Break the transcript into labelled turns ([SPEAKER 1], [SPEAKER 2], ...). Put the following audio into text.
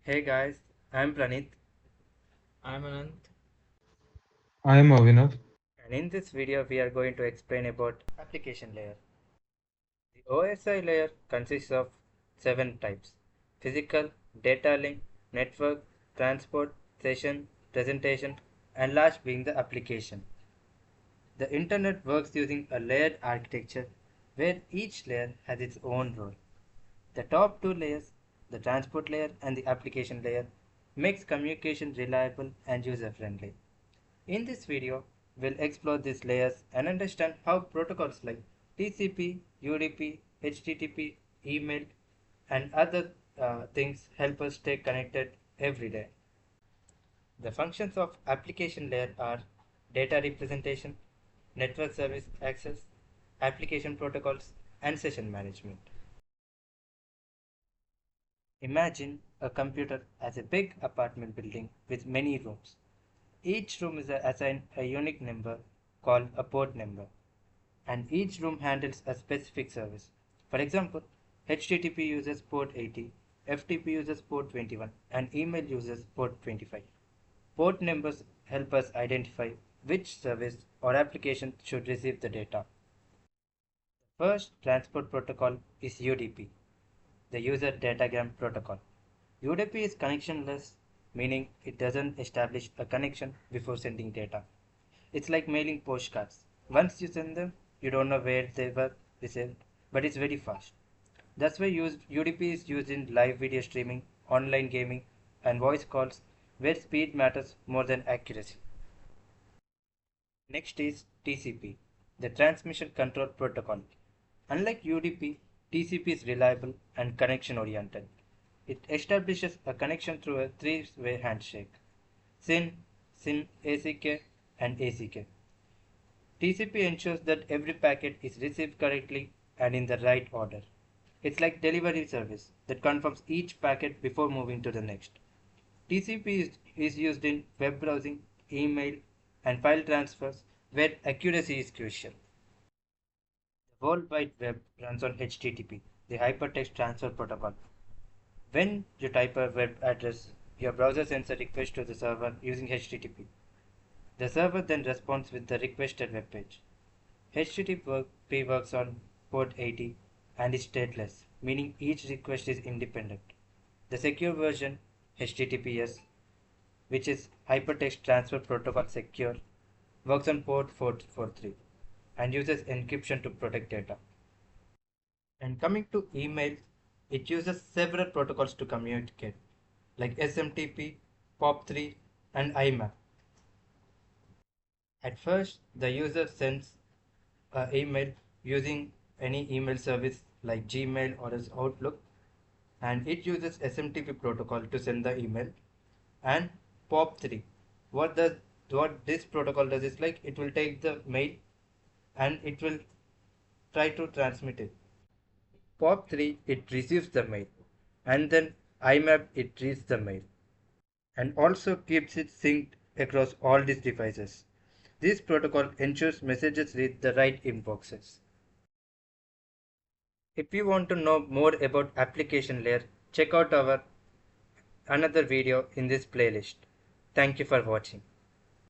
[SPEAKER 1] Hey guys, I'm Praneeth,
[SPEAKER 2] I'm Anant.
[SPEAKER 3] I am Abhinav.
[SPEAKER 1] and in this video we are going to explain about application layer. The OSI layer consists of 7 types: physical, data link, network, transport, session, presentation, and last being the application. The internet works using a layered architecture where each layer has its own role. The top two layers, the transport layer and the application layer, makes communication reliable and user-friendly. In this video, we'll explore these layers and understand how protocols like TCP, UDP, HTTP, email, and other things help us stay connected every day. The functions of application layer are data representation, network service access, application protocols, and session management. Imagine a computer as a big apartment building with many rooms. Each room is assigned a unique number called a port number, and each room handles a specific service. For example, HTTP uses port 80, FTP uses port 21, and email uses port 25. Port numbers help us identify which service or application should receive the data. The first transport protocol is UDP, the User Datagram Protocol. UDP is connectionless, meaning it doesn't establish a connection before sending data. It's like mailing postcards. Once you send them, you don't know where they were received, but it's very fast. That's why UDP is used in live video streaming, online gaming, and voice calls, where speed matters more than accuracy. Next is TCP, the Transmission Control Protocol. Unlike UDP, TCP is reliable and connection oriented. It establishes a connection through a three-way handshake: SYN, SYN ACK, and ACK. TCP ensures that every packet is received correctly and in the right order. It's like delivery service that confirms each packet before moving to the next. TCP is used in web browsing, email, and file transfers where accuracy is crucial. The World Wide Web runs on HTTP, the Hypertext Transfer Protocol. When you type a web address, your browser sends a request to the server using HTTP. The server then responds with the requested web page. HTTP works on port 80 and is stateless, meaning each request is independent. The secure version, HTTPS, which is Hypertext Transfer Protocol Secure, works on port 443 and uses encryption to protect data. And coming to email, it uses several protocols to communicate, like SMTP, POP3, and IMAP. At first, the user sends an email using any email service like Gmail or as Outlook, and it uses SMTP protocol to send the email. And POP3, what does what this protocol does is like it will take the mail and it will try to transmit it. POP3 it receives the mail, and then IMAP it reads the mail and also keeps it synced across all these devices. This protocol ensures messages reach the right inboxes. If you want to know more about application layer, check out our another video in this playlist. Thank you for watching.